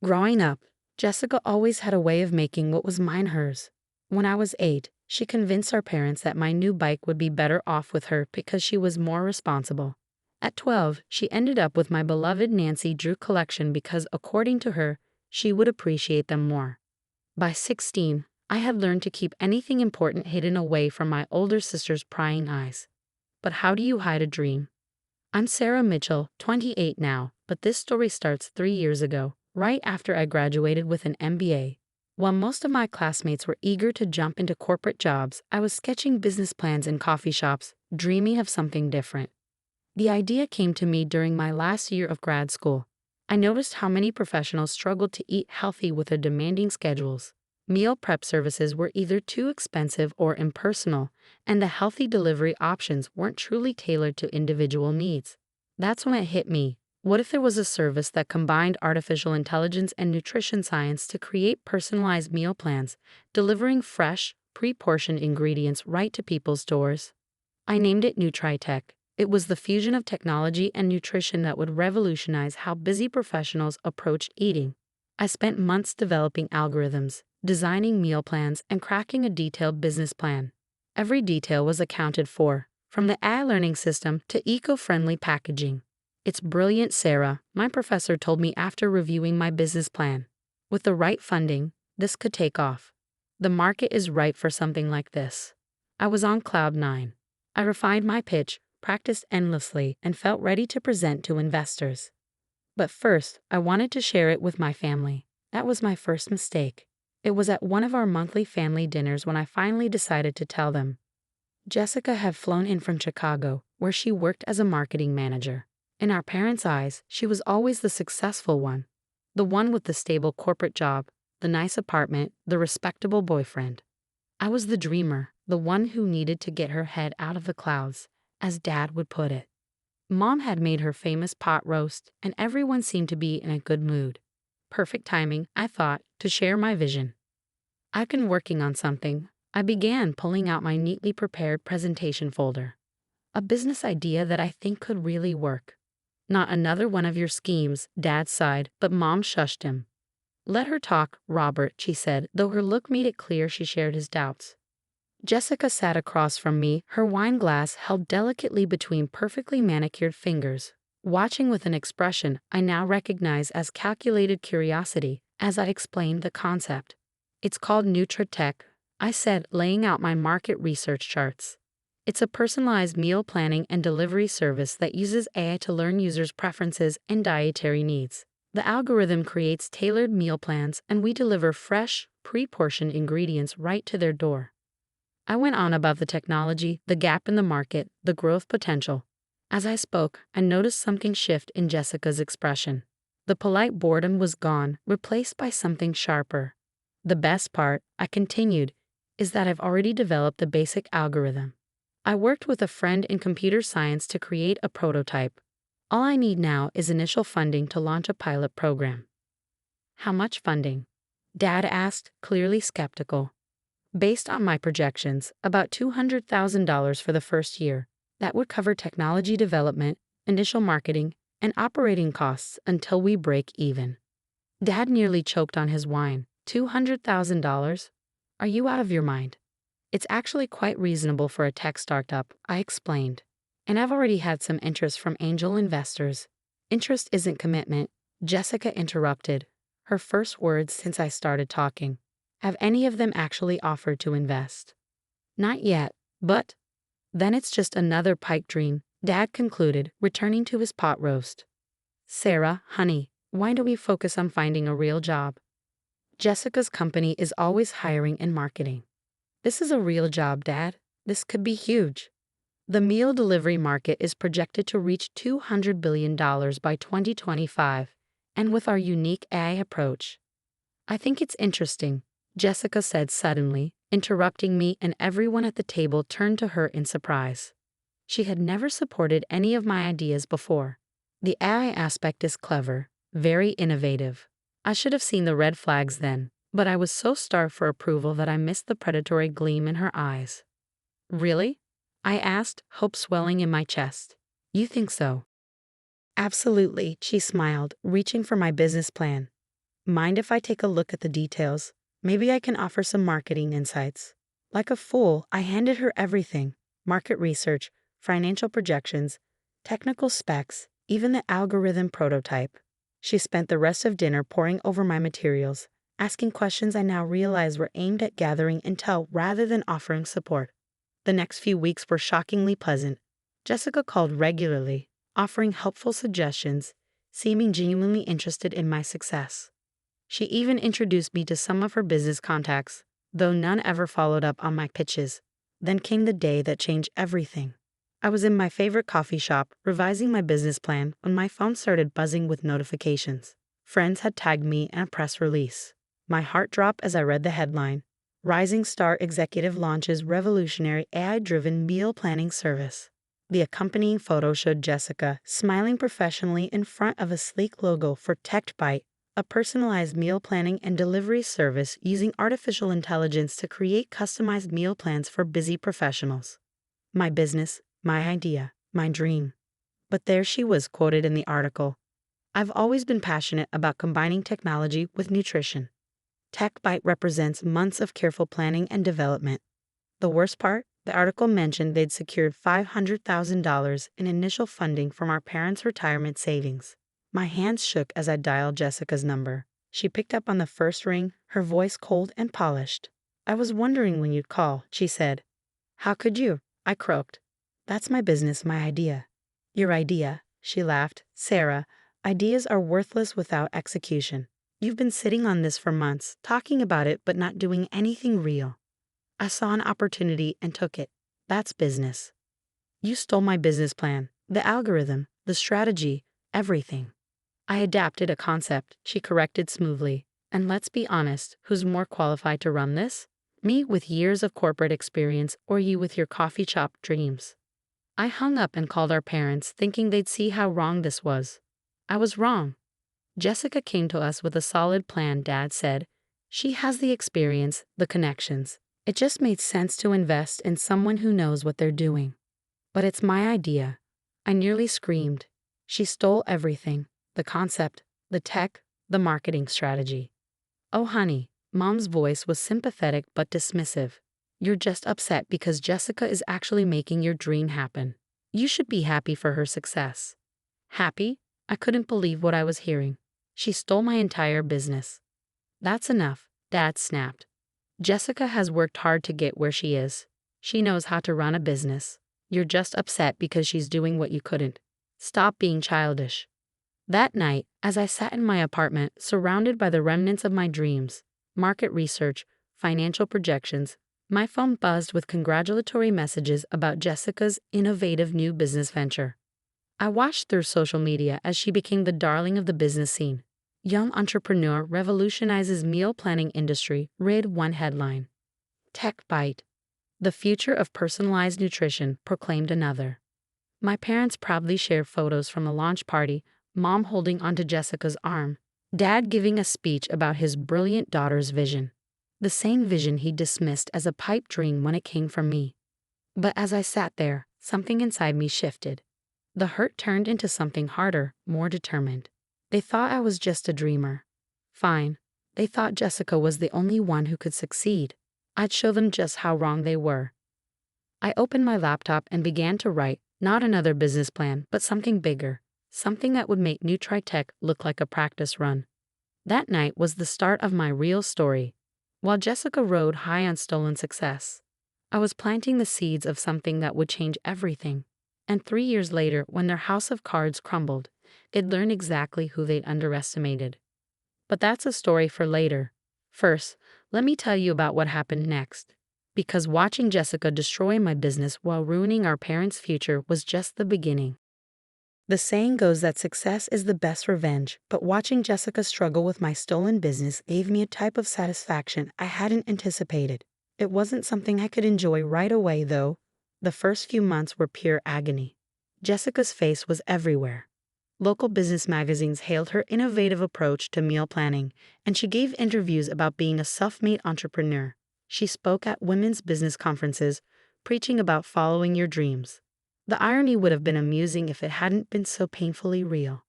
Growing up, Jessica always had a way of making what was mine hers. When I was 8, she convinced our parents that my new bike would be better off with her because she was more responsible. At 12, she ended up with my beloved Nancy Drew collection because, according to her, she would appreciate them more. By 16, I had learned to keep anything important hidden away from my older sister's prying eyes. But how do you hide a dream? I'm Sarah Mitchell, 28 now, but this story starts 3 years ago, right after I graduated with an MBA. While most of my classmates were eager to jump into corporate jobs, I was sketching business plans in coffee shops, dreaming of something different. The idea came to me during my last year of grad school. I noticed how many professionals struggled to eat healthy with their demanding schedules. Meal prep services were either too expensive or impersonal, and the healthy delivery options weren't truly tailored to individual needs. That's when it hit me. What if there was a service that combined artificial intelligence and nutrition science to create personalized meal plans, delivering fresh, pre-portioned ingredients right to people's doors? I named it NutriTech. It was the fusion of technology and nutrition that would revolutionize how busy professionals approached eating. I spent months developing algorithms, designing meal plans, and cracking a detailed business plan. Every detail was accounted for, from the AI learning system to eco-friendly packaging. It's brilliant, Sarah, my professor told me after reviewing my business plan. With the right funding, this could take off. The market is ripe for something like this. I was on cloud 9. I refined my pitch, practiced endlessly, and felt ready to present to investors. But first, I wanted to share it with my family. That was my first mistake. It was at one of our monthly family dinners when I finally decided to tell them. Jessica had flown in from Chicago, where she worked as a marketing manager. In our parents' eyes, she was always the successful one. The one with the stable corporate job, the nice apartment, the respectable boyfriend. I was the dreamer, the one who needed to get her head out of the clouds, as Dad would put it. Mom had made her famous pot roast, and everyone seemed to be in a good mood. Perfect timing, I thought, to share my vision. I've been working on something. I began pulling out my neatly prepared presentation folder. A business idea that I think could really work. Not another one of your schemes, Dad sighed, but Mom shushed him. Let her talk, Robert, she said, though her look made it clear she shared his doubts. Jessica sat across from me, her wine glass held delicately between perfectly manicured fingers, watching with an expression I now recognize as calculated curiosity as I explained the concept. It's called NutriTech, I said, laying out my market research charts. It's a personalized meal planning and delivery service that uses AI to learn users' preferences and dietary needs. The algorithm creates tailored meal plans, and we deliver fresh, pre-portioned ingredients right to their door. I went on about the technology, the gap in the market, the growth potential. As I spoke, I noticed something shift in Jessica's expression. The polite boredom was gone, replaced by something sharper. The best part, I continued, is that I've already developed the basic algorithm. I worked with a friend in computer science to create a prototype. All I need now is initial funding to launch a pilot program. How much funding? Dad asked, clearly skeptical. Based on my projections, about $200,000 for the first year. That would cover technology development, initial marketing, and operating costs until we break even. Dad nearly choked on his wine. $200,000? Are you out of your mind? It's actually quite reasonable for a tech startup, I explained. And I've already had some interest from angel investors. Interest isn't commitment, Jessica interrupted, her first words since I started talking. Have any of them actually offered to invest? Not yet, but... Then it's just another pipe dream, Dad concluded, returning to his pot roast. Sarah, honey, why don't we focus on finding a real job? Jessica's company is always hiring and marketing. This is a real job, Dad. This could be huge. The meal delivery market is projected to reach $200 billion by 2025, and with our unique AI approach. I think it's interesting, Jessica said suddenly, interrupting me, and everyone at the table turned to her in surprise. She had never supported any of my ideas before. The AI aspect is clever, very innovative. I should have seen the red flags then, but I was so starved for approval that I missed the predatory gleam in her eyes. Really? I asked, hope swelling in my chest. You think so? Absolutely, she smiled, reaching for my business plan. Mind if I take a look at the details? Maybe I can offer some marketing insights. Like a fool, I handed her everything: market research, financial projections, technical specs, even the algorithm prototype. She spent the rest of dinner poring over my materials, asking questions I now realize were aimed at gathering intel rather than offering support. The next few weeks were shockingly pleasant. Jessica called regularly, offering helpful suggestions, seeming genuinely interested in my success. She even introduced me to some of her business contacts, though none ever followed up on my pitches. Then came the day that changed everything. I was in my favorite coffee shop, revising my business plan, when my phone started buzzing with notifications. Friends had tagged me in a press release. My heart dropped as I read the headline: Rising Star Executive Launches Revolutionary AI-Driven Meal Planning Service. The accompanying photo showed Jessica smiling professionally in front of a sleek logo for TechBite, a personalized meal planning and delivery service using artificial intelligence to create customized meal plans for busy professionals. My business, my idea, my dream. But there she was, quoted in the article. I've always been passionate about combining technology with nutrition. TechBite represents months of careful planning and development. The worst part? The article mentioned they'd secured $500,000 in initial funding from our parents' retirement savings. My hands shook as I dialed Jessica's number. She picked up on the first ring, her voice cold and polished. I was wondering when you'd call, she said. How could you? I croaked. That's my business, my idea. Your idea, she laughed. Sarah, ideas are worthless without execution. You've been sitting on this for months, talking about it but not doing anything real. I saw an opportunity and took it. That's business. You stole my business plan, the algorithm, the strategy, everything. I adapted a concept, she corrected smoothly. And let's be honest, who's more qualified to run this? Me with years of corporate experience, or you with your coffee shop dreams? I hung up and called our parents, thinking they'd see how wrong this was. I was wrong. Jessica came to us with a solid plan, Dad said. She has the experience, the connections. It just made sense to invest in someone who knows what they're doing. But it's my idea. I nearly screamed. She stole everything: the concept, the tech, the marketing strategy. Oh, honey, Mom's voice was sympathetic but dismissive. You're just upset because Jessica is actually making your dream happen. You should be happy for her success. Happy? I couldn't believe what I was hearing. She stole my entire business. That's enough, Dad snapped. Jessica has worked hard to get where she is. She knows how to run a business. You're just upset because she's doing what you couldn't. Stop being childish. That night, as I sat in my apartment, surrounded by the remnants of my dreams, market research, financial projections, my phone buzzed with congratulatory messages about Jessica's innovative new business venture. I watched through social media as she became the darling of the business scene. Young entrepreneur revolutionizes meal planning industry, read one headline. TechBite. The future of personalized nutrition, proclaimed another. My parents proudly shared photos from the launch party, Mom holding onto Jessica's arm, Dad giving a speech about his brilliant daughter's vision. The same vision he dismissed as a pipe dream when it came from me. But as I sat there, something inside me shifted. The hurt turned into something harder, more determined. They thought I was just a dreamer. Fine. They thought Jessica was the only one who could succeed. I'd show them just how wrong they were. I opened my laptop and began to write, not another business plan, but something bigger, something that would make NutriTech look like a practice run. That night was the start of my real story. While Jessica rode high on stolen success, I was planting the seeds of something that would change everything. And 3 years later, when their house of cards crumbled, they'd learn exactly who they'd underestimated. But that's a story for later. First, let me tell you about what happened next. Because watching Jessica destroy my business while ruining our parents' future was just the beginning. The saying goes that success is the best revenge, but watching Jessica struggle with my stolen business gave me a type of satisfaction I hadn't anticipated. It wasn't something I could enjoy right away, though. The first few months were pure agony. Jessica's face was everywhere. Local business magazines hailed her innovative approach to meal planning, and she gave interviews about being a self-made entrepreneur. She spoke at women's business conferences, preaching about following your dreams. The irony would have been amusing if it hadn't been so painfully real.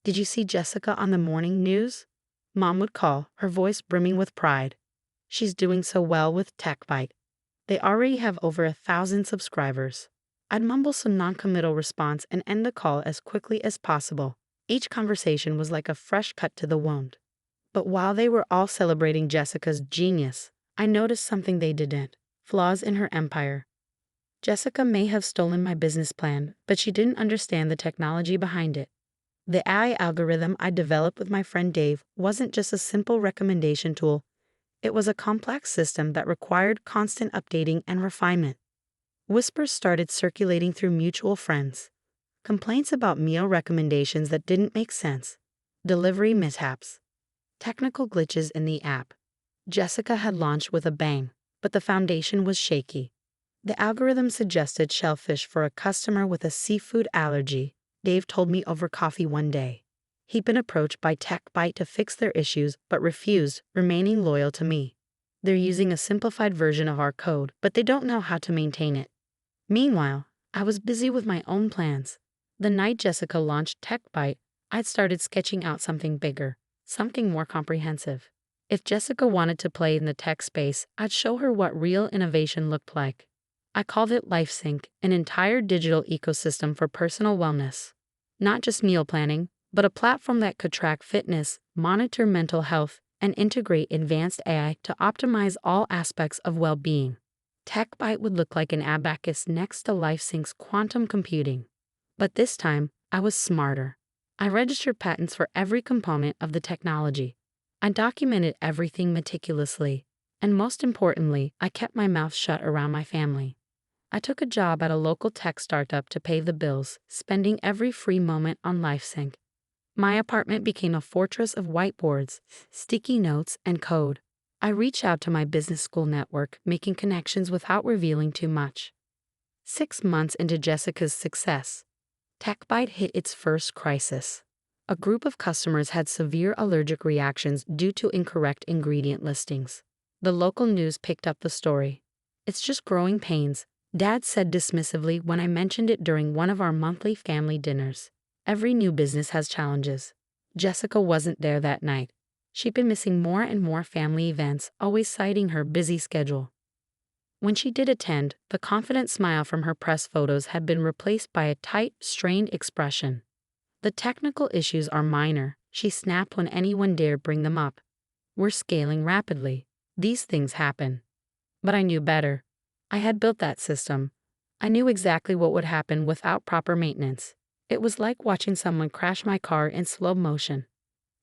Did you see Jessica on the morning news? Mom would call, her voice brimming with pride. She's doing so well with TechBite. They already have over 1,000 subscribers. I'd mumble some noncommittal response and end the call as quickly as possible. Each conversation was like a fresh cut to the wound. But while they were all celebrating Jessica's genius, I noticed something they didn't: flaws in her empire. Jessica may have stolen my business plan, but she didn't understand the technology behind it. The AI algorithm I developed with my friend Dave wasn't just a simple recommendation tool. It was a complex system that required constant updating and refinement. Whispers started circulating through mutual friends. Complaints about meal recommendations that didn't make sense. Delivery mishaps. Technical glitches in the app. Jessica had launched with a bang, but the foundation was shaky. The algorithm suggested shellfish for a customer with a seafood allergy, Dave told me over coffee one day. He'd been approached by TechBite to fix their issues but refused, remaining loyal to me. They're using a simplified version of our code, but they don't know how to maintain it. Meanwhile, I was busy with my own plans. The night Jessica launched TechBite, I'd started sketching out something bigger, something more comprehensive. If Jessica wanted to play in the tech space, I'd show her what real innovation looked like. I called it LifeSync, an entire digital ecosystem for personal wellness. Not just meal planning, but a platform that could track fitness, monitor mental health, and integrate advanced AI to optimize all aspects of well-being. TechBite would look like an abacus next to LifeSync's quantum computing. But this time, I was smarter. I registered patents for every component of the technology. I documented everything meticulously. And most importantly, I kept my mouth shut around my family. I took a job at a local tech startup to pay the bills, spending every free moment on LifeSync. My apartment became a fortress of whiteboards, sticky notes, and code. I reached out to my business school network, making connections without revealing too much. 6 months into Jessica's success, TechBite hit its first crisis. A group of customers had severe allergic reactions due to incorrect ingredient listings. The local news picked up the story. "It's just growing pains," Dad said dismissively when I mentioned it during one of our monthly family dinners. Every new business has challenges. Jessica wasn't there that night. She'd been missing more and more family events, always citing her busy schedule. When she did attend, the confident smile from her press photos had been replaced by a tight, strained expression. "The technical issues are minor," she snapped when anyone dared bring them up. "We're scaling rapidly. These things happen." But I knew better. I had built that system. I knew exactly what would happen without proper maintenance. It was like watching someone crash my car in slow motion.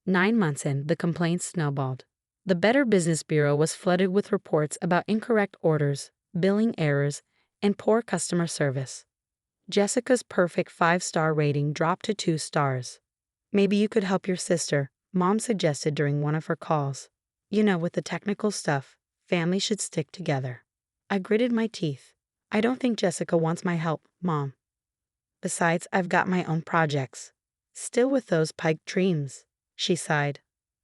9 months in, the complaints snowballed. The Better Business Bureau was flooded with reports about incorrect orders, billing errors, and poor customer service. Jessica's perfect 5-star rating dropped to 2 stars. "Maybe you could help your sister," Mom suggested during one of her calls. With the technical stuff, families should stick together." I gritted my teeth. "I don't think Jessica wants my help, Mom. Besides, I've got my own projects." "Still with those pipe dreams," she sighed.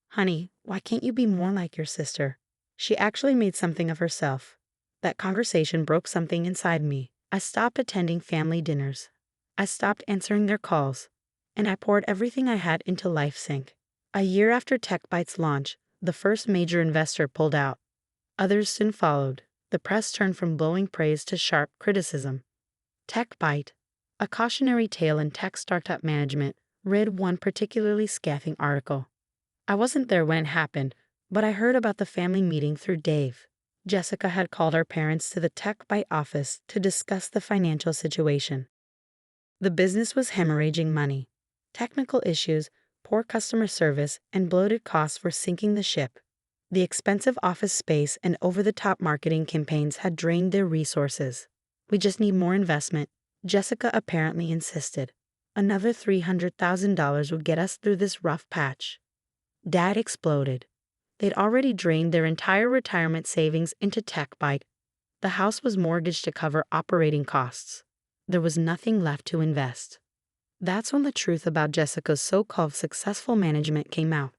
"Honey, why can't you be more like your sister? She actually made something of herself." That conversation broke something inside me. I stopped attending family dinners. I stopped answering their calls. And I poured everything I had into LifeSync. A year after TechBite's launch, the first major investor pulled out. Others soon followed. The press turned from glowing praise to sharp criticism. TechBite, a cautionary tale in tech startup management, read one particularly scathing article. I wasn't there when it happened, but I heard about the family meeting through Dave. Jessica had called our parents to the TechBite office to discuss the financial situation. The business was hemorrhaging money. Technical issues, poor customer service, and bloated costs were sinking the ship. The expensive office space and over-the-top marketing campaigns had drained their resources. "We just need more investment," Jessica apparently insisted. "Another $300,000 would get us through this rough patch." Dad exploded. They'd already drained their entire retirement savings into TechBite. The house was mortgaged to cover operating costs. There was nothing left to invest. That's when the truth about Jessica's so-called successful management came out.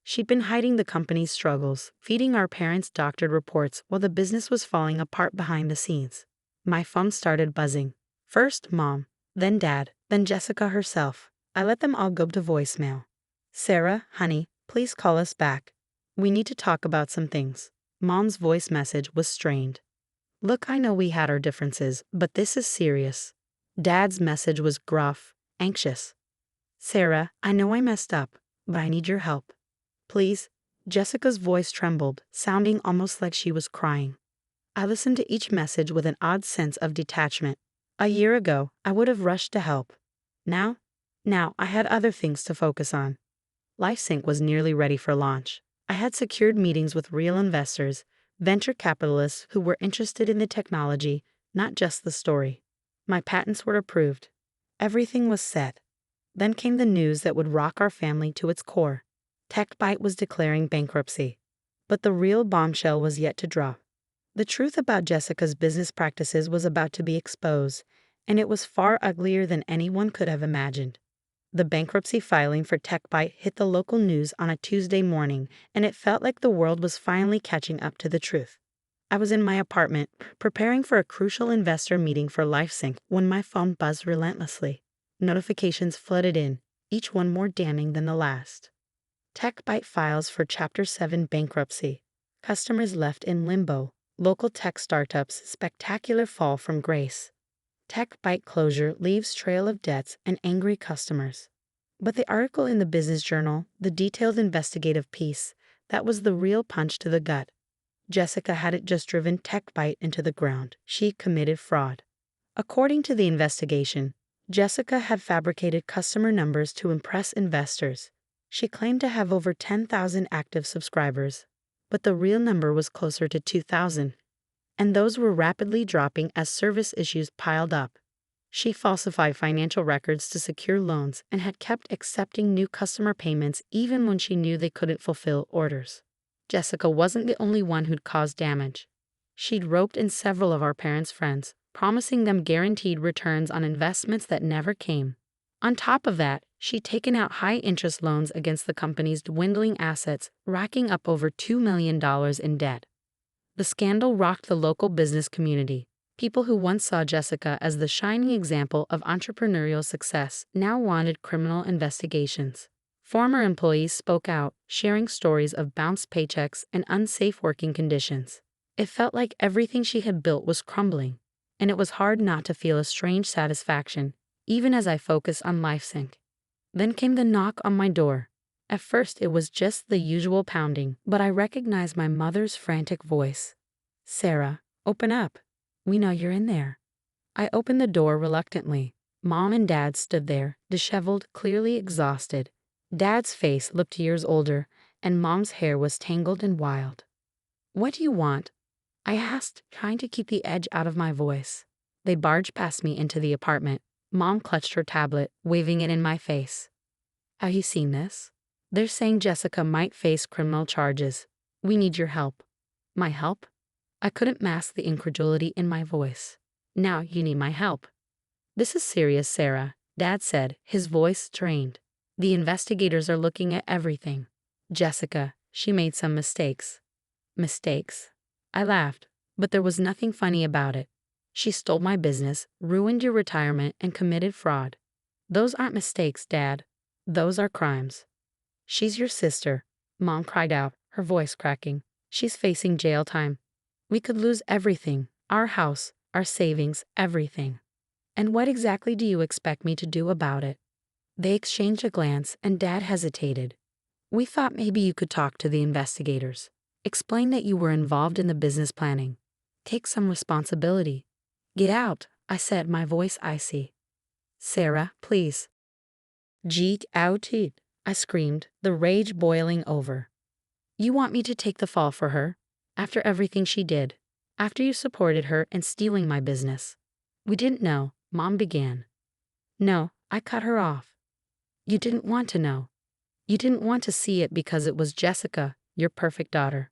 She'd been hiding the company's struggles, feeding our parents doctored reports while the business was falling apart behind the scenes. My phone started buzzing. First Mom, then Dad, then Jessica herself. I let them all go to voicemail. "Sarah, honey, Please call us back. We need to talk about some things. Mom's voice message was strained. Look, I know we had our differences, but this is serious. Dad's message was gruff, anxious. Sarah, I know I messed up, but I need your help. Please. Jessica's voice trembled, sounding almost like she was crying. I listened to each message with an odd sense of detachment. A year ago, I would have rushed to help. Now I had other things to focus on. LifeSync was nearly ready for launch. I had secured meetings with real investors, venture capitalists who were interested in the technology, not just the story. My patents were approved. Everything was set. Then came the news that would rock our family to its core. TechBite was declaring bankruptcy. But the real bombshell was yet to drop. The truth about Jessica's business practices was about to be exposed, and it was far uglier than anyone could have imagined. The bankruptcy filing for TechBite hit the local news on a Tuesday morning, and it felt like the world was finally catching up to the truth. I was in my apartment, preparing for a crucial investor meeting for LifeSync when my phone buzzed relentlessly. Notifications flooded in, each one more damning than the last. TechBite files for Chapter 7 bankruptcy. Customers left in limbo. Local tech startups spectacular fall from grace. TechBite closure leaves trail of debts and angry customers. But the article in the Business Journal, the detailed investigative piece, that was the real punch to the gut. Jessica hadn't just driven TechBite into the ground. She committed fraud. According to the investigation, Jessica had fabricated customer numbers to impress investors. She claimed to have over 10,000 active subscribers, but the real number was closer to 2,000. And those were rapidly dropping as service issues piled up. She falsified financial records to secure loans and had kept accepting new customer payments even when she knew they couldn't fulfill orders. Jessica wasn't the only one who'd caused damage. She'd roped in several of our parents' friends, promising them guaranteed returns on investments that never came. On top of that, she'd taken out high-interest loans against the company's dwindling assets, racking up over $2 million in debt. The scandal rocked the local business community. People who once saw Jessica as the shining example of entrepreneurial success now wanted criminal investigations. Former employees spoke out, sharing stories of bounced paychecks and unsafe working conditions. It felt like everything she had built was crumbling, and it was hard not to feel a strange satisfaction, even as I focused on LifeSync. Then came the knock on my door. At first, it was just the usual pounding, but I recognized my mother's frantic voice. "Sarah, open up. We know you're in there." I opened the door reluctantly. Mom and Dad stood there, disheveled, clearly exhausted. Dad's face looked years older, and Mom's hair was tangled and wild. "What do you want?" I asked, trying to keep the edge out of my voice. They barged past me into the apartment. Mom clutched her tablet, waving it in my face. "Have you seen this? They're saying Jessica might face criminal charges. We need your help." My help? I couldn't mask the incredulity in my voice. "Now you need my help." "This is serious, Sarah," Dad said, his voice strained. "The investigators are looking at everything. Jessica, she made some mistakes." "Mistakes?" I laughed, but there was nothing funny about it. "She stole my business, ruined your retirement, and committed fraud." "Those aren't mistakes, Dad. Those are crimes." "She's your sister," Mom cried out, her voice cracking. "She's facing jail time. We could lose everything, our house, our savings, everything. And what exactly do you expect me to do about it?" They exchanged a glance, and Dad hesitated. "We thought maybe you could talk to the investigators. Explain that you were involved in the business planning. Take some responsibility." "Get out," I said, my voice icy. "Sarah, please." "Get out it," I screamed, the rage boiling over. "You want me to take the fall for her? After everything she did? After you supported her in stealing my business?" "We didn't know," Mom began. "No," I cut her off. "You didn't want to know. You didn't want to see it because it was Jessica, your perfect daughter.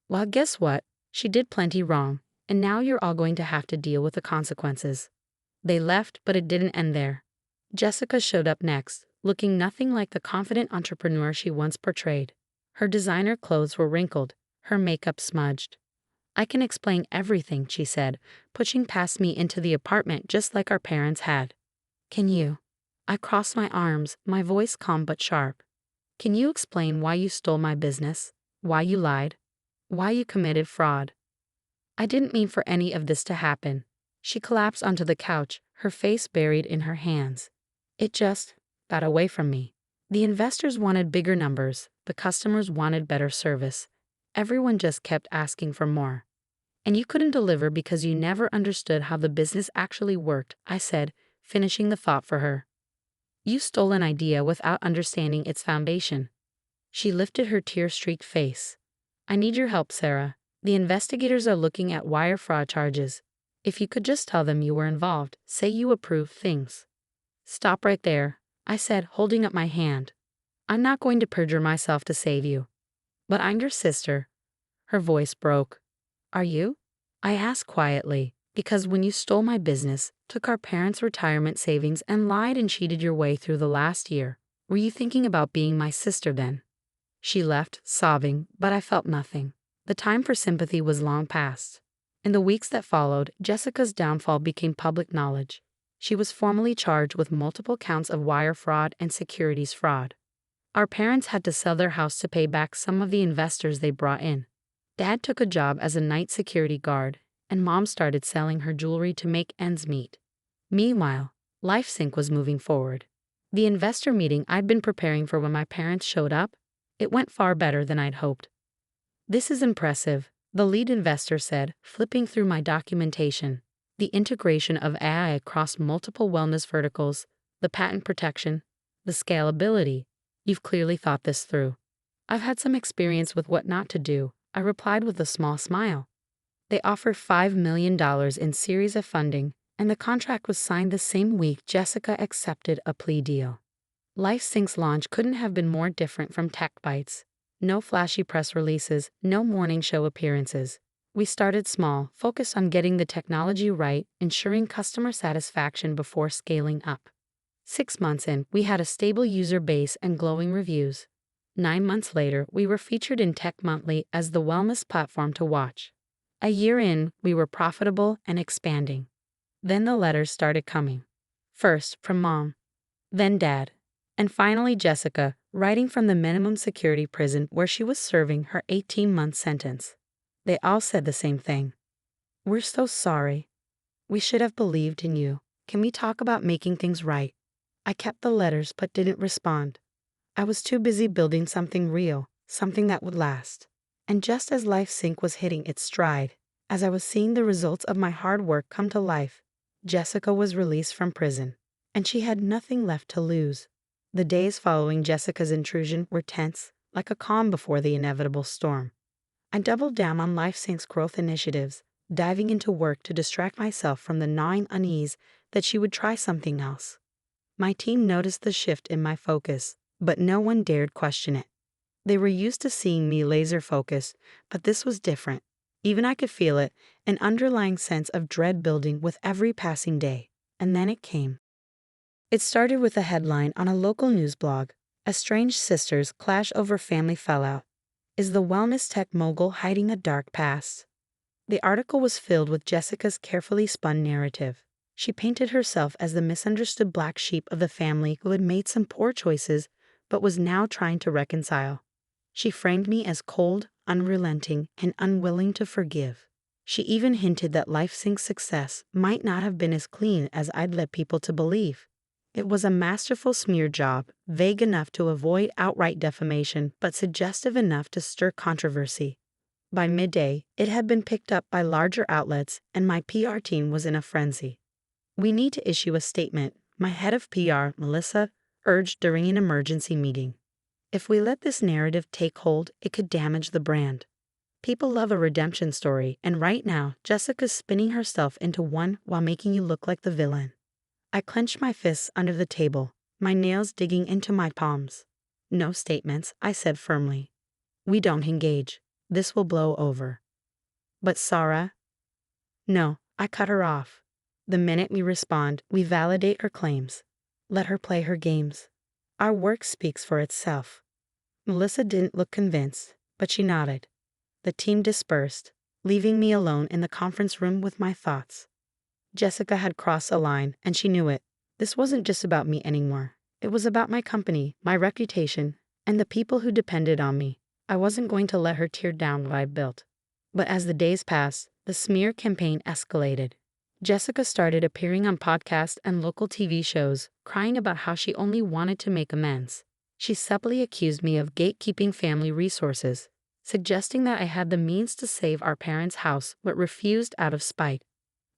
Well, guess what? She did plenty wrong, and now you're all going to have to deal with the consequences." They left, but it didn't end there. Jessica showed up next, looking nothing like the confident entrepreneur she once portrayed. Her designer clothes were wrinkled, her makeup smudged. "I can explain everything," she said, pushing past me into the apartment just like our parents had. "Can you?" I crossed my arms, my voice calm but sharp. Can you explain why you stole my business? Why you lied? Why you committed fraud? I didn't mean for any of this to happen. She collapsed onto the couch, her face buried in her hands. It just got away from me. The investors wanted bigger numbers, the customers wanted better service. Everyone just kept asking for more. And you couldn't deliver because you never understood how the business actually worked, I said, finishing the thought for her. You stole an idea without understanding its foundation. She lifted her tear-streaked face. I need your help, Sarah. The investigators are looking at wire fraud charges. If you could just tell them you were involved, say you approved things. Stop right there, I said, holding up my hand. I'm not going to perjure myself to save you. But I'm your sister. Her voice broke. Are you? I asked quietly, because when you stole my business, took our parents' retirement savings, and lied and cheated your way through the last year, were you thinking about being my sister then? She left, sobbing, but I felt nothing. The time for sympathy was long past. In the weeks that followed, Jessica's downfall became public knowledge. She was formally charged with multiple counts of wire fraud and securities fraud. Our parents had to sell their house to pay back some of the investors they brought in. Dad took a job as a night security guard, and Mom started selling her jewelry to make ends meet. Meanwhile, LifeSync was moving forward. The investor meeting I'd been preparing for when my parents showed up, it went far better than I'd hoped. This is impressive, the lead investor said, flipping through my documentation. The integration of AI across multiple wellness verticals, the patent protection, the scalability. You've clearly thought this through. I've had some experience with what not to do, I replied with a small smile. They offered $5 million in series of funding, and the contract was signed the same week Jessica accepted a plea deal. LifeSync's launch couldn't have been more different from Tech Bites. No flashy press releases, no morning show appearances. We started small, focused on getting the technology right, ensuring customer satisfaction before scaling up. 6 months in, we had a stable user base and glowing reviews. 9 months later, we were featured in Tech Monthly as the wellness platform to watch. A year in, we were profitable and expanding. Then the letters started coming. First, from Mom. Then Dad. And finally Jessica, writing from the minimum security prison where she was serving her 18-month sentence. They all said the same thing. We're so sorry. We should have believed in you. Can we talk about making things right? I kept the letters but didn't respond. I was too busy building something real, something that would last. And just as LifeSync was hitting its stride, as I was seeing the results of my hard work come to life, Jessica was released from prison, and she had nothing left to lose. The days following Jessica's intrusion were tense, like a calm before the inevitable storm. I doubled down on LifeSync's growth initiatives, diving into work to distract myself from the gnawing unease that she would try something else. My team noticed the shift in my focus, but no one dared question it. They were used to seeing me laser-focused, but this was different. Even I could feel it, an underlying sense of dread building with every passing day. And then it came. It started with a headline on a local news blog. Estranged sisters clash over family fallout. Is the wellness tech mogul hiding a dark past? The article was filled with Jessica's carefully spun narrative. She painted herself as the misunderstood black sheep of the family who had made some poor choices but was now trying to reconcile. She framed me as cold, unrelenting, and unwilling to forgive. She even hinted that LifeSync's success might not have been as clean as I'd led people to believe. It was a masterful smear job, vague enough to avoid outright defamation, but suggestive enough to stir controversy. By midday, it had been picked up by larger outlets, and my PR team was in a frenzy. We need to issue a statement, my head of PR, Melissa, urged during an emergency meeting. If we let this narrative take hold, it could damage the brand. People love a redemption story, and right now, Jessica's spinning herself into one while making you look like the villain. I clenched my fists under the table, my nails digging into my palms. No statements, I said firmly. We don't engage. This will blow over. But Sarah? No, I cut her off. The minute we respond, we validate her claims. Let her play her games. Our work speaks for itself. Melissa didn't look convinced, but she nodded. The team dispersed, leaving me alone in the conference room with my thoughts. Jessica had crossed a line, and she knew it. This wasn't just about me anymore. It was about my company, my reputation, and the people who depended on me. I wasn't going to let her tear down what I built. But as the days passed, the smear campaign escalated. Jessica started appearing on podcasts and local TV shows, crying about how she only wanted to make amends. She subtly accused me of gatekeeping family resources, suggesting that I had the means to save our parents' house but refused out of spite.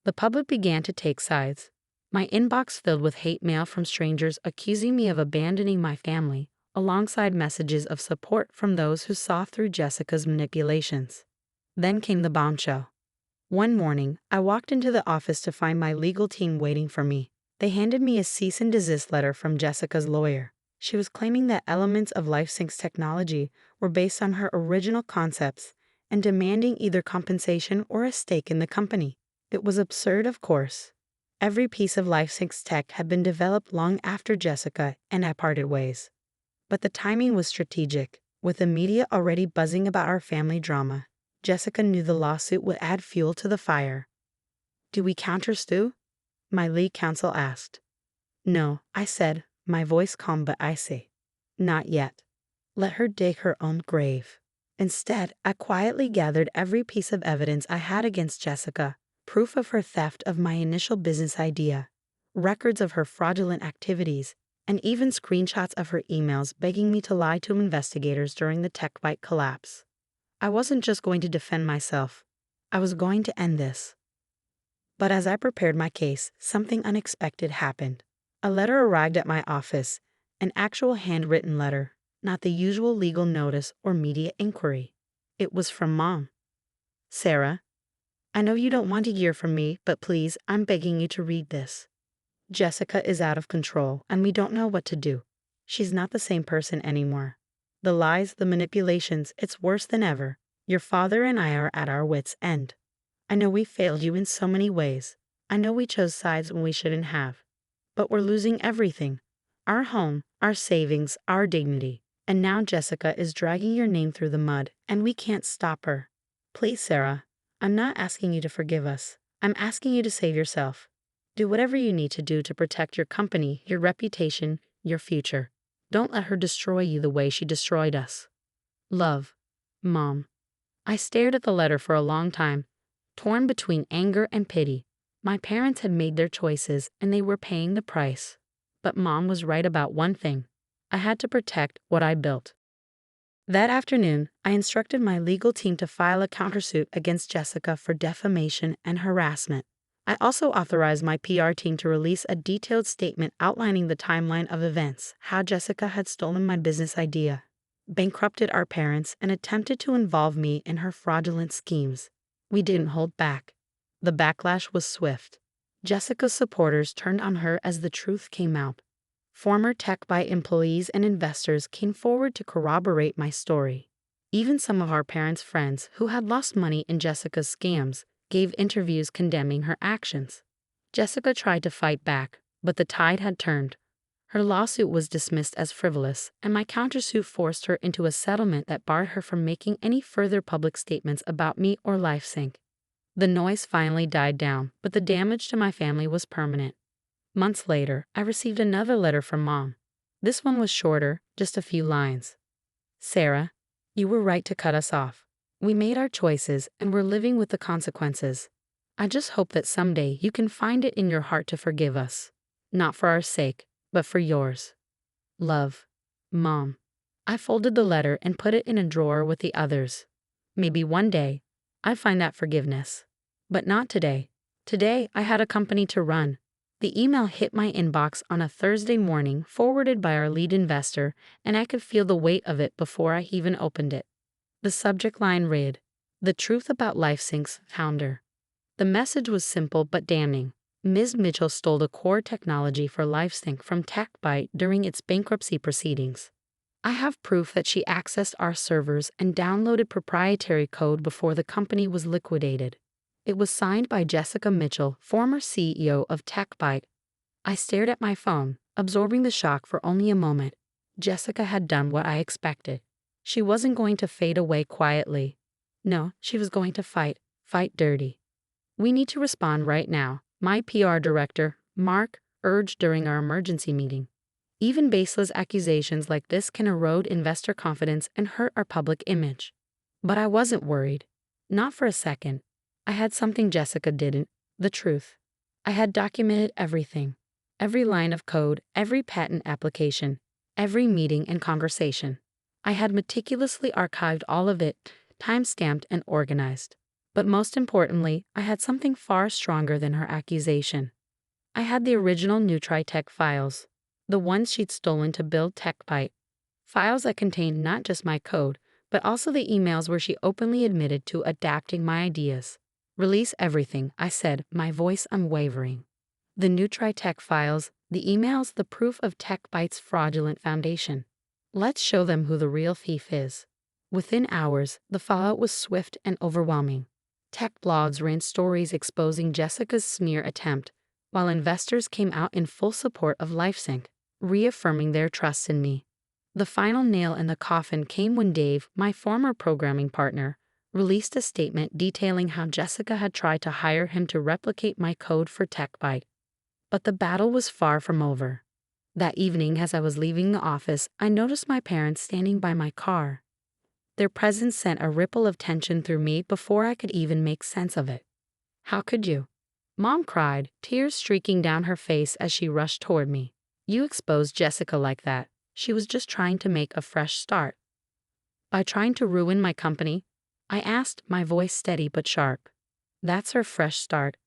The public began to take sides. My inbox filled with hate mail from strangers accusing me of abandoning my family, alongside messages of support from those who saw through Jessica's manipulations. Then came the bombshell. One morning, I walked into the office to find my legal team waiting for me. They handed me a cease and desist letter from Jessica's lawyer. She was claiming that elements of LifeSync's technology were based on her original concepts and demanding either compensation or a stake in the company. It was absurd, of course. Every piece of LifeSync's tech had been developed long after Jessica and I parted ways. But the timing was strategic. With the media already buzzing about our family drama, Jessica knew the lawsuit would add fuel to the fire. "Do we countersue?" my legal counsel asked. "No," I said, my voice calm but icy. "Not yet. Let her dig her own grave." Instead, I quietly gathered every piece of evidence I had against Jessica, proof of her theft of my initial business idea, records of her fraudulent activities, and even screenshots of her emails begging me to lie to investigators during the TechBite collapse. I wasn't just going to defend myself. I was going to end this. But as I prepared my case, something unexpected happened. A letter arrived at my office, an actual handwritten letter, not the usual legal notice or media inquiry. It was from Mom. "Sarah, I know you don't want to hear from me, but please, I'm begging you to read this. Jessica is out of control, and we don't know what to do. She's not the same person anymore. The lies, the manipulations, it's worse than ever. Your father and I are at our wits' end. I know we failed you in so many ways. I know we chose sides when we shouldn't have. But we're losing everything. Our home, our savings, our dignity. And now Jessica is dragging your name through the mud, and we can't stop her. Please, Sarah, I'm not asking you to forgive us. I'm asking you to save yourself. Do whatever you need to do to protect your company, your reputation, your future. Don't let her destroy you the way she destroyed us. Love, Mom." I stared at the letter for a long time, torn between anger and pity. My parents had made their choices, and they were paying the price. But Mom was right about one thing. I had to protect what I built. That afternoon, I instructed my legal team to file a countersuit against Jessica for defamation and harassment. I also authorized my PR team to release a detailed statement outlining the timeline of events, how Jessica had stolen my business idea, bankrupted our parents, and attempted to involve me in her fraudulent schemes. We didn't hold back. The backlash was swift. Jessica's supporters turned on her as the truth came out. Former TechBite employees and investors came forward to corroborate my story. Even some of our parents' friends who had lost money in Jessica's scams gave interviews condemning her actions. Jessica tried to fight back, but the tide had turned. Her lawsuit was dismissed as frivolous, and my countersuit forced her into a settlement that barred her from making any further public statements about me or LifeSync. The noise finally died down, but the damage to my family was permanent. Months later, I received another letter from Mom. This one was shorter, just a few lines. "Sarah, you were right to cut us off. We made our choices, and we're living with the consequences. I just hope that someday you can find it in your heart to forgive us. Not for our sake, but for yours. Love, Mom." I folded the letter and put it in a drawer with the others. Maybe one day, I'd find that forgiveness. But not today. Today, I had a company to run. The email hit my inbox on a Thursday morning, forwarded by our lead investor, and I could feel the weight of it before I even opened it. The subject line read, "The Truth About LifeSync's Founder." The message was simple but damning. Ms. Mitchell stole the core technology for LifeSync from TechBite during its bankruptcy proceedings. I have proof that she accessed our servers and downloaded proprietary code before the company was liquidated. It was signed by Jessica Mitchell, former CEO of TechBite. I stared at my phone, absorbing the shock for only a moment. Jessica had done what I expected. She wasn't going to fade away quietly. No, she was going to fight dirty. "We need to respond right now," my PR director, Mark, urged during our emergency meeting. Even baseless accusations like this can erode investor confidence and hurt our public image. But I wasn't worried. Not for a second. I had something Jessica didn't: the truth. I had documented everything. Every line of code, every patent application, every meeting and conversation. I had meticulously archived all of it, time-stamped and organized. But most importantly, I had something far stronger than her accusation. I had the original NutriTech files, the ones she'd stolen to build TechBite. Files that contained not just my code, but also the emails where she openly admitted to adapting my ideas. Release everything, I said, my voice unwavering. The NutriTech files, the emails, the proof of TechBite's fraudulent foundation. Let's show them who the real thief is. Within hours, the fallout was swift and overwhelming. Tech blogs ran stories exposing Jessica's smear attempt, while investors came out in full support of LifeSync, reaffirming their trust in me. The final nail in the coffin came when Dave, my former programming partner, released a statement detailing how Jessica had tried to hire him to replicate my code for TechBite. But the battle was far from over. That evening, as I was leaving the office, I noticed my parents standing by my car. Their presence sent a ripple of tension through me before I could even make sense of it. How could you? Mom cried, tears streaking down her face as she rushed toward me. You exposed Jessica like that. She was just trying to make a fresh start. By trying to ruin my company? I asked, my voice steady but sharp. That's her fresh start.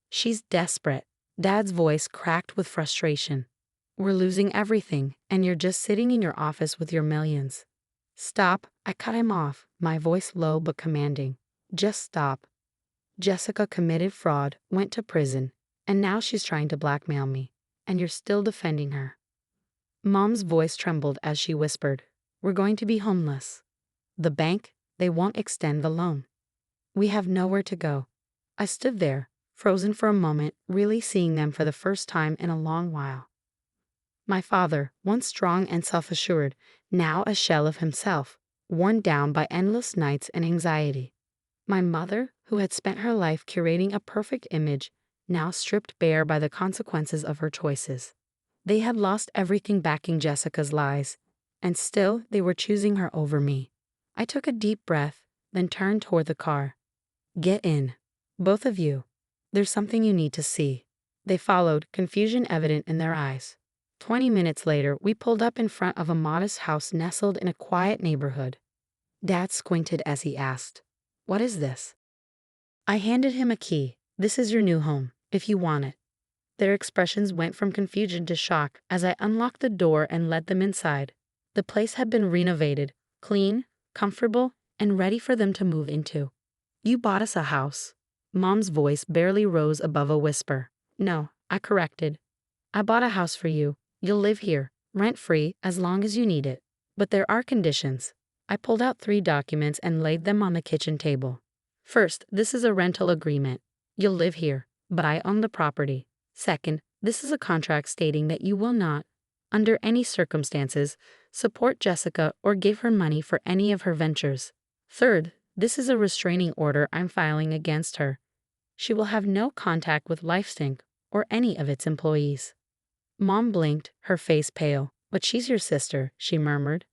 She's desperate. Dad's voice cracked with frustration. We're losing everything, and you're just sitting in your office with your millions. Stop, I cut him off, my voice low but commanding. Just stop. Jessica committed fraud, went to prison, and now she's trying to blackmail me, and you're still defending her. Mom's voice trembled as she whispered, we're going to be homeless. The bank, they won't extend the loan. We have nowhere to go. I stood there, frozen for a moment, really seeing them for the first time in a long while. My father, once strong and self-assured, now a shell of himself, worn down by endless nights and anxiety. My mother, who had spent her life curating a perfect image, now stripped bare by the consequences of her choices. They had lost everything backing Jessica's lies, and still they were choosing her over me. I took a deep breath, then turned toward the car. Get in. Both of you. There's something you need to see. They followed, confusion evident in their eyes. 20 minutes later, we pulled up in front of a modest house nestled in a quiet neighborhood. Dad squinted as he asked, what is this? I handed him a key. This is your new home, if you want it. Their expressions went from confusion to shock as I unlocked the door and led them inside. The place had been renovated, clean, comfortable, and ready for them to move into. You bought us a house. Mom's voice barely rose above a whisper. No, I corrected. I bought a house for you. You'll live here, rent-free, as long as you need it. But there are conditions. I pulled out 3 documents and laid them on the kitchen table. First, this is a rental agreement. You'll live here, but I own the property. Second, this is a contract stating that you will not, under any circumstances, support Jessica or give her money for any of her ventures. Third, this is a restraining order I'm filing against her. She will have no contact with LifeSync or any of its employees. Mom blinked, her face pale. But she's your sister, she murmured.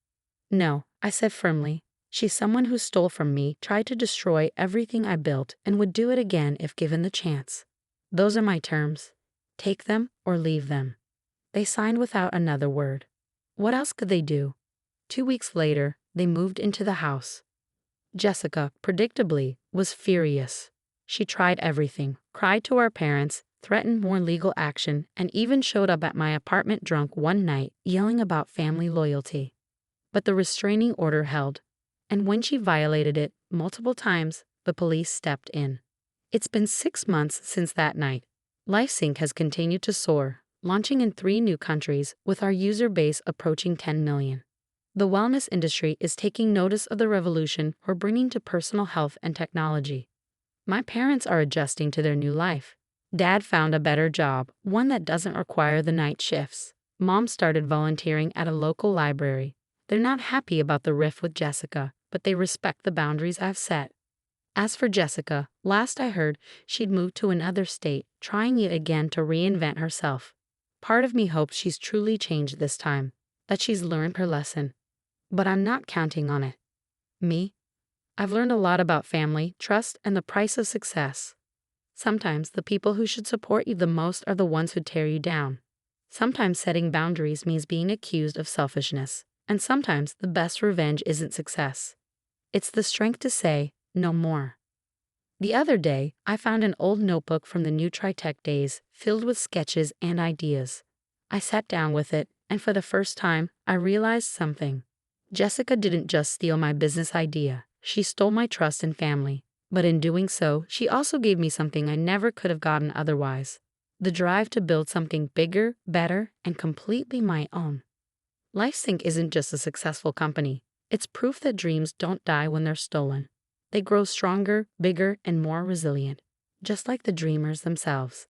No, I said firmly. She's someone who stole from me, tried to destroy everything I built, and would do it again if given the chance. Those are my terms. Take them or leave them. They signed without another word. What else could they do? 2 weeks later, they moved into the house. Jessica, predictably, was furious. She tried everything, cried to our parents, threatened more legal action, and even showed up at my apartment drunk one night, yelling about family loyalty. But the restraining order held, and when she violated it multiple times, the police stepped in. It's been 6 months since that night. LifeSync has continued to soar, launching in 3 new countries with our user base approaching 10 million. The wellness industry is taking notice of the revolution we're bringing to personal health and technology. My parents are adjusting to their new life. Dad found a better job, one that doesn't require the night shifts. Mom started volunteering at a local library. They're not happy about the rift with Jessica, but they respect the boundaries I've set. As for Jessica, last I heard, she'd moved to another state, trying yet again to reinvent herself. Part of me hopes she's truly changed this time, that she's learned her lesson. But I'm not counting on it. Me? I've learned a lot about family, trust, and the price of success. Sometimes the people who should support you the most are the ones who tear you down. Sometimes setting boundaries means being accused of selfishness, and sometimes the best revenge isn't success. It's the strength to say, no more. The other day, I found an old notebook from the NutriTech days filled with sketches and ideas. I sat down with it, and for the first time, I realized something. Jessica didn't just steal my business idea, she stole my trust and family. But in doing so, she also gave me something I never could have gotten otherwise: the drive to build something bigger, better, and completely my own. LifeSync isn't just a successful company. It's proof that dreams don't die when they're stolen. They grow stronger, bigger, and more resilient, just like the dreamers themselves.